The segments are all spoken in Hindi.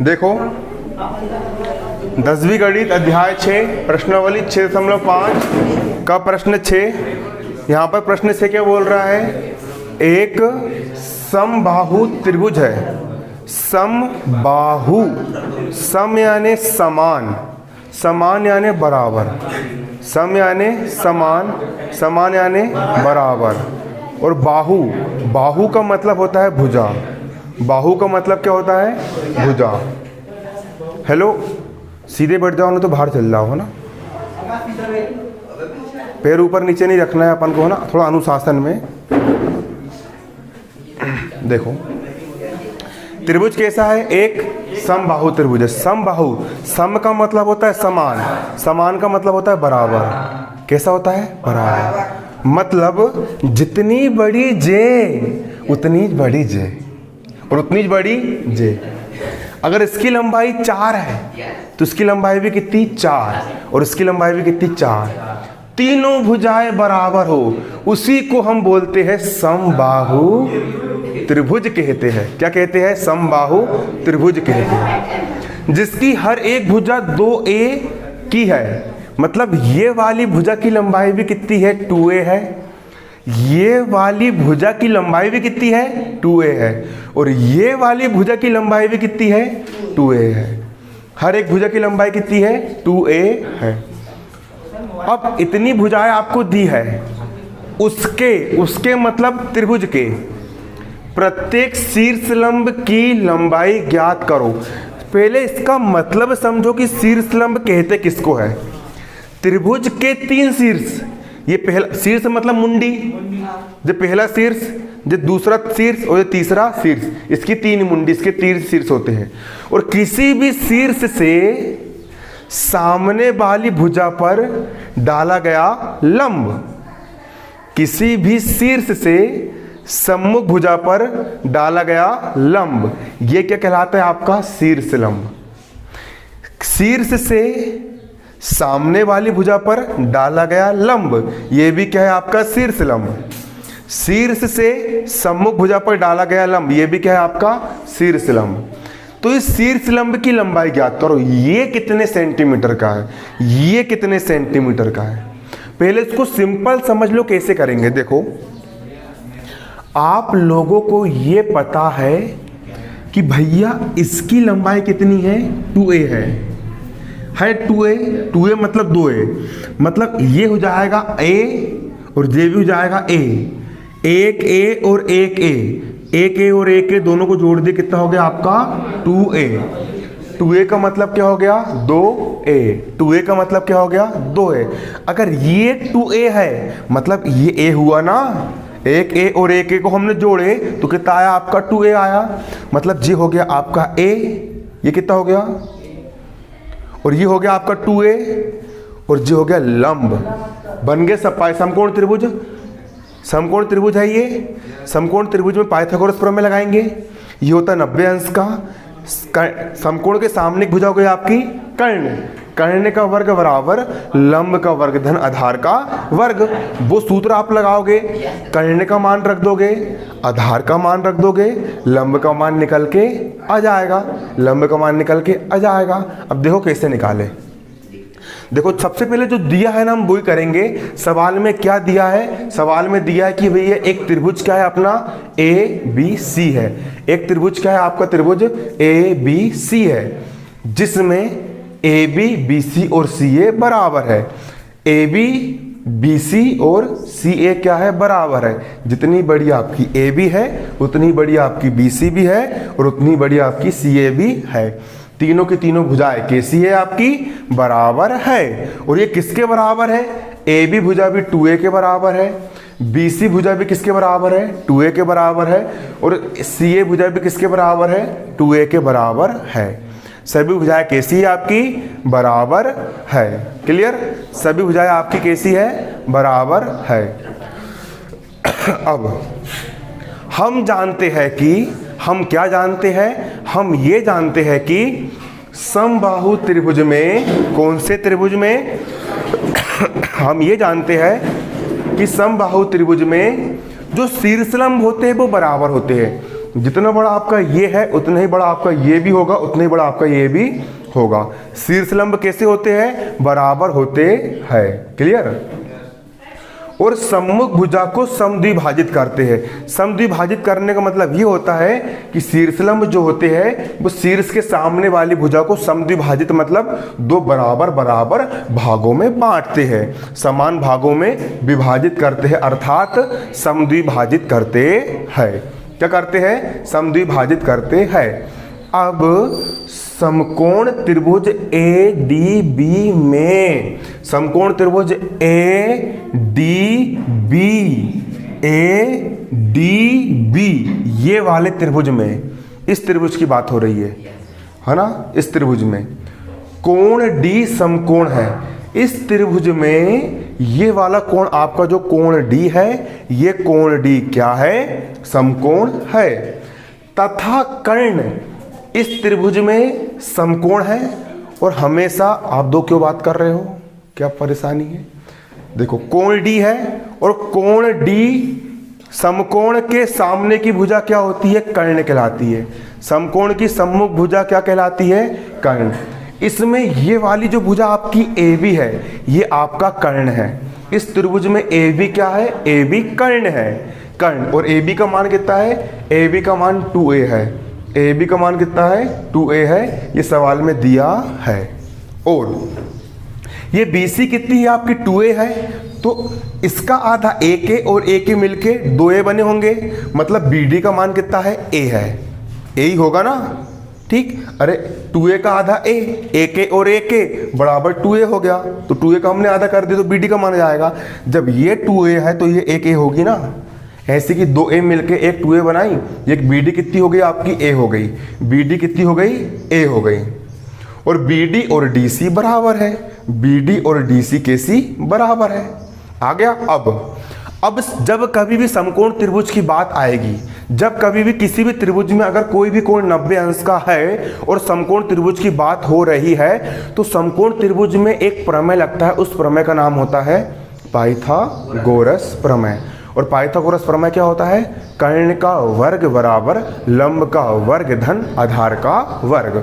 देखो 10वीं गणित अध्याय 6 प्रश्नावली 6.5 का प्रश्न 6। यहाँ पर प्रश्न 6 क्या बोल रहा है? एक समबाहु त्रिभुज है। समबाहु, सम यानी समान, समान यानी बराबर, सम यानी समान, समान यानी बराबर, और बाहु, बाहु का मतलब होता है भुजा। बाहु का मतलब क्या होता है? भुजा। हेलो, सीधे बैठ जाओ ना तो बाहर चल जाओ, है ना। पैर ऊपर नीचे नहीं रखना है अपन को, है ना, थोड़ा अनुशासन में। देखो त्रिभुज कैसा है? एक समबाहु त्रिभुज है। समबाहु, सम का मतलब होता है समान, समान का मतलब होता है बराबर। कैसा होता है? बराबर। मतलब जितनी बड़ी जे उतनी बड़ी जे, और उतनी बड़ी जे। अगर इसकी लंबाई 4 है तो इसकी लंबाई भी कितनी? 4, और इसकी लंबाई भी कितनी? 4। तीनों भुजाएं बराबर हो, उसी को हम बोलते हैं समबाहु त्रिभुज कहते हैं। क्या कहते हैं? समबाहु त्रिभुज कहते हैं। जिसकी हर एक भुजा 2a की है। मतलब ये वाली भुजा की लंबाई भी कितनी है? 2a है। ये वाली भुजा की लंबाई भी कितनी है? 2a है। और ये वाली भुजा की लंबाई भी कितनी है? 2a है। हर एक भुजा की लंबाई कितनी है? 2a है। अब इतनी भुजाएं आपको दी है, उसके मतलब त्रिभुज के प्रत्येक शीर्ष लंब की लंबाई ज्ञात करो। पहले इसका मतलब समझो कि शीर्ष लंब कहते किसको है? त्रिभुज के 3 शीर्ष। ये पहला शीर्ष मतलब मुंडी, जो पहला शीर्ष, जो दूसरा शीर्ष और जो तीसरा शीर्ष। इसकी 3 मुंडी, इसके 3 शीर्ष होते हैं। और किसी भी शीर्ष से सामने वाली भुजा पर डाला गया लंब, किसी भी शीर्ष से सम्मुख भुजा पर डाला गया लंब, ये क्या कहलाता है? आपका शीर्ष लंब। शीर्ष से सामने वाली भुजा पर डाला गया लंब, ये भी क्या है? आपका शीर्ष लंब। शीर्ष से सम्मुख भुजा पर डाला गया लंब, ये भी क्या है? आपका शीर्ष लंब। तो इस शीर्ष लंब की लंबाई ज्ञात करो। ये कितने सेंटीमीटर का है? ये कितने सेंटीमीटर का है? पहले इसको सिंपल समझ लो कैसे करेंगे। देखो, आप लोगों को ये पता है कि भैया इसकी लंबाई कितनी है? 2a है 2a। 2a मतलब 2a, मतलब ये हो जाएगा a और ये भी हो जाएगा a। एक a और एक a, एक a और एक a दोनों को जोड़ दे, कितना हो गया आपका? 2a। 2a का मतलब क्या हो गया? 2a। 2a का मतलब क्या हो गया? 2a। अगर ये 2a है मतलब ये a हुआ ना, एक a और एक a को हमने जोड़े तो कितना आया आपका? 2a आया। मतलब ये हो गया आपका a, ये कितना हो गया? और ये हो गया आपका 2a, और ये हो गया लंब। बन गए सब समकोण त्रिभुज। समकोण त्रिभुज है ये। समकोण त्रिभुज में पाइथागोरस प्रमेय लगाएंगे। ये होता है 90 अंश का। समकोण के सामने भुजा हो गई आपकी कर्ण। कर्ण का वर्ग बराबर लंब का वर्ग धन आधार का वर्ग। वो सूत्र आप लगाओगे, कर्ण का मान रख दोगे, आधार का मान रख दोगे, लंब का मान निकल के आ जाएगा। लंब का मान निकल के आ जाएगा। अब देखो कैसे निकाले। देखो सबसे पहले जो दिया है ना हम वही करेंगे। सवाल में क्या दिया है? सवाल में दिया है कि भैया एक त्रिभुज क्या है अपना? ABC है। एक त्रिभुज क्या है आपका? त्रिभुज ABC है, जिसमें AB, BC और CA बराबर है। AB, BC और CA क्या है? बराबर है। जितनी बड़ी आपकी AB है उतनी बड़ी आपकी BC भी है, और उतनी बड़ी आपकी CA भी है। तीनों की तीनों भुजाएं कैसी है आपकी? बराबर है। और ये किसके बराबर है? AB भुजा भी 2a के बराबर है, BC भुजा भी किसके बराबर है? 2a के बराबर है, और CA भुजा भी किसके बराबर है? 2a के बराबर है। सभी भुजाएं कैसी है आपकी? बराबर है। क्लियर? सभी भुजाएं आपकी कैसी है? बराबर है। अब हम जानते हैं कि हम क्या जानते हैं? हम ये जानते हैं कि समबाहु त्रिभुज में, कौन से त्रिभुज में? हम ये जानते हैं कि समबाहु त्रिभुज में जो शीर्षलंब होते हैं वो बराबर होते हैं। जितना बड़ा आपका ये है उतना ही बड़ा आपका ये भी होगा, उतना ही बड़ा आपका ये भी होगा। शीर्षलंब कैसे होते हैं? बराबर होते हैं। क्लियर? और सम्मुख भुजा को समद्विभाजित करते हैं। समद्विभाजित करने का मतलब ये होता है कि शीर्षलंब जो होते हैं वो शीर्ष के सामने वाली भुजा को समद्विभाजित मतलब दो बराबर बराबर भागों में बांटते हैं, समान भागों में विभाजित करते हैं, अर्थात समद्विभाजित करते हैं। क्या करते हैं? समद्विभाजित करते हैं। अब समकोण त्रिभुज ए डी बी में, समकोण त्रिभुज ए डी बी ये वाले त्रिभुज में, इस त्रिभुज की बात हो रही है ना? इस त्रिभुज में कोण डी समकोण है। इस त्रिभुज में ये वाला कोण आपका जो कोण डी है, ये कोण डी क्या है? समकोण है। तथा कर्ण इस त्रिभुज में समकोण है। और हमेशा आप दो क्यों बात कर रहे हो? क्या परेशानी है? देखो कोण डी है और कोण डी समकोण के सामने की भुजा क्या होती है? कर्ण कहलाती है। समकोण की सम्मुख भुजा क्या कहलाती है? कर्ण। इसमें ये वाली जो भुजा आपकी ए बी है, ये आपका कर्ण है। इस त्रिभुज में ए बी क्या है? ए बी कर्ण है, कर्ण। और ए बी का मान कितना है? ए बी का मान 2a है। ए बी का मान कितना है? 2a है, ये सवाल में दिया है। और ये BC कितनी है आपकी? 2a है। तो इसका आधा AK और AK मिलके 2a बने होंगे, मतलब BD का मान कितना है? A है। A ही होगा ना? ठीक। अरे 2a का आधा A, AK और AK बराबर 2a हो गया, तो 2a का हमने आधा कर दिया तो BD का मान जाएगा। जब ये 2a है तो ये एक A होगी ना। ऐसे कि 2a मिलके एक 2a बनाई, एक BD कितनी हो गई आपकी? A हो गई। BD कितनी हो गई? A हो गई। और BD और DC बराबर है, BD और DC KC बराबर है। आ गया? अब जब कभी भी समकोण त्रिभुज की बात आएगी, जब कभी भी किसी भी त्रिभुज में अगर कोई भी कोण 90 अंश का है और समकोण त्रिभुज की बात हो रही है, तो समकोण त्रिभुज में एक प्रमेय लगता है। उस प्रमेय का नाम होता है पाइथागोरस प्रमेय। और पाइथागोरस प्रमेय क्या होता है? कर्ण का वर्ग बराबर लंब का वर्ग धन आधार का वर्ग।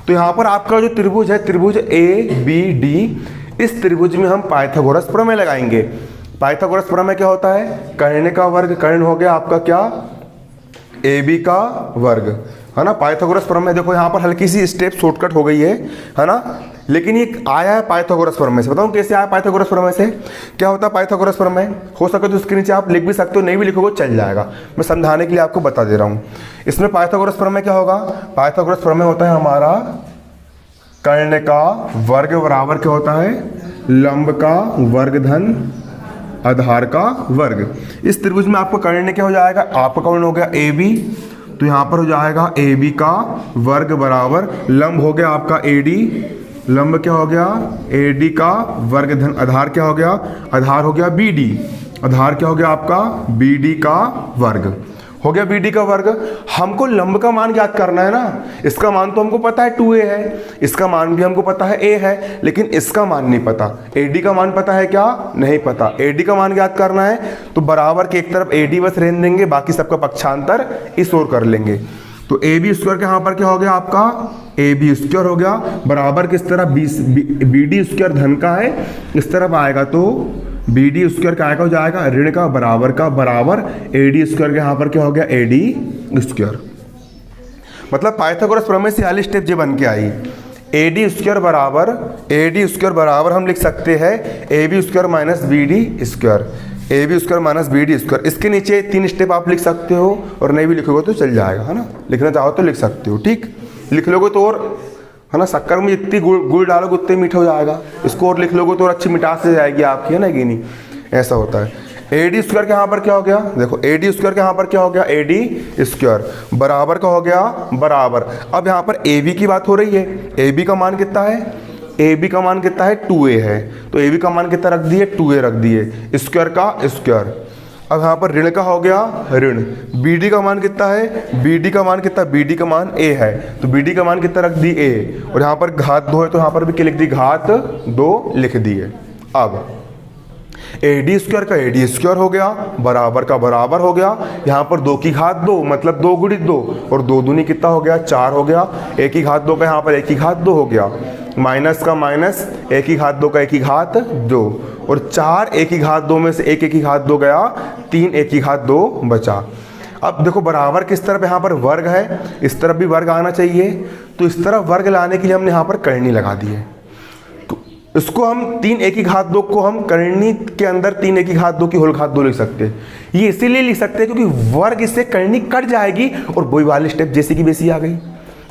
तो यहाँ पर आपका जो त्रिभुज है, त्रिभुज ABD, इस त्रिभुज में हम पाइथागोरस प्रमेय लगाएंगे। पाइथागोरस प्रमेय क्या होता है? कर्ण का वर्ग, कर्ण हो गया आपका क्या? AB का वर्ग, है ना? पाइथागोरस प्रमेय देखो यहाँ पर हल्की सी स्टेप शॉर्टकट हो गई है ना? लेकिन ये आया है पाइथागोरस प्रमेय से। बताऊँ कैसे आया पाइथागोरस प्रमेय से? क्या होता है पाइथागोरस प्रमेय? हो सके तो उसके नीचे आप लिख भी सकते हो, नहीं भी लिखोगे चल जाएगा, मैं समझाने के लिए आपको बता दे रहा हूँ। इसमें पाइथागोरस प्रमेय क्या होगा? पाइथागोरस प्रमेय होता है हमारा कर्ण का वर्ग बराबर क्या होता है? लंब का वर्ग धन आधार का वर्ग। इस त्रिभुज में आपका कर्ण क्या हो जाएगा? आपका कर्ण हो गया AB, तो यहाँ पर हो जाएगा AB का वर्ग बराबर लंब हो गया आपका AD, लंब क्या हो गया? AD का वर्ग धन आधार क्या हो गया? आधार हो गया BD, आधार क्या हो गया आपका? BD का वर्ग हो गया। BD का वर्ग। हमको लंब का मान ज्ञात करना है ना। इसका मान तो हमको पता है 2a है, इसका मान भी हमको पता है A है, लेकिन इसका मान नहीं पता। AD का मान पता है क्या? नहीं पता। AD का मान ज्ञात करना है तो बराबर के एक तरफ AD बस रहने देंगे, बाकी सबका पक्षांतर इस ओर कर लेंगे। तो AB स्क्वायर के यहाँ पर क्या हो गया आपका? AB स्क्वायर हो गया बराबर किस तरह? BD स्क्वायर धन का है, इस तरफ आएगा तो BD स्क्वायर का हो जाएगा ऋण का बराबर AD स्क्वायर के यहाँ पर क्या हो गया? AD square. मतलब पाइथागोरस प्रमेय से वाली स्टेप जो बन के आई। AD स्क्वायर बराबर हम लिख सकते हैं AB square minus BD square, AB square minus BD square. इसके नीचे 3 स्टेप आप लिख सकते हो, और नहीं भी लिखोगे तो चल जाएगा, है ना? लिखना चाहो तो लिख सकते हो, ठीक? लिख लोगे तो और, है ना? शक्कर में जितनी गुड़ डालोगे उतने मीठा हो जाएगा। इसको और लिख लोगे तो और अच्छी मिठास से जाएगी आपकी, है ना कि नहीं? ऐसा होता है। AD स्क्वायर के यहाँ पर क्या हो गया? देखो AD स्क्वायर के यहाँ पर क्या हो गया? AD स्क्वायर बराबर का हो गया बराबर। अब यहाँ पर AB की बात हो रही है। AB का मान कितना है? AB का मान कितना है? 2a है, तो AB का मान कितना रख दिए? 2a रख दिए, स्क्वायर का स्क्वायर। अब यहाँ पर ऋण का हो गया ऋण। BD का मान कितना है? BD का मान कितना? BD का मान A है, तो BD का मान कितना रख दी? A। और यहाँ पर घात 2 है तो यहाँ पर भी क्या लिख दी? घात 2 लिख दिए। अब AD स्क्वायर का AD स्क्वायर हो गया, बराबर का बराबर हो गया, यहाँ पर 2 की घात 2 मतलब 2 गुणित 2 और 2 दूनी कितना हो गया 4 हो गया, 1 की घात 2 का यहाँ पर 1 की घात 2 हो गया, माइनस का माइनस 1 की घात 2 का 1 की घात 2 और 4 1 की घात 2 में से 1 1 की घात 2 गया, 3 1 की घात 2 बचा। अब देखो बराबर किस तरफ यहाँ पर वर्ग है, इस तरफ भी वर्ग आना चाहिए, तो इस तरफ वर्ग लाने के लिए हमने यहाँ पर करनी लगा दी है। तो इसको हम 3 1 की घात 2 को हम करनी के अंदर 3 1 की घात 2 की होल घात 2 लिख सकते हैं। ये इसीलिए लिख सकते हैं क्योंकि वर्ग इससे करनी कट जाएगी और वही वाली स्टेप जैसी की वैसी आ गई,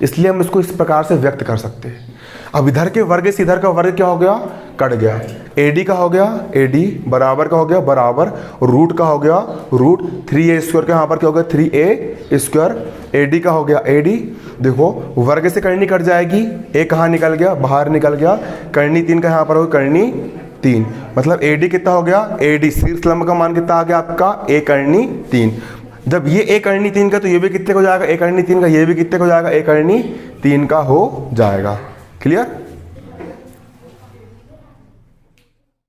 इसलिए हम इसको इस प्रकार से व्यक्त कर सकते हैं। अब इधर के वर्ग से इधर का वर्ग क्या हो गया, कट गया। AD का हो गया AD, बराबर का हो गया बराबर, रूट का हो गया रूट, 3A स्क्वायर का यहाँ पर क्या हो गया 3A स्क्वायर, AD का हो गया AD। देखो वर्ग से करनी कट जाएगी, A कहाँ निकल गया, बाहर निकल गया, करनी 3 का यहाँ पर हो करनी 3, मतलब AD कितना हो गया, AD शीर्ष लंब का मान कितना आ गया आपका A करनी 3। जब ये A करनी 3 का तो ये भी कितने को जाएगा, A करनी 3 का, ये भी कितने को जाएगा, A करनी 3 का हो जाएगा। क्लियर।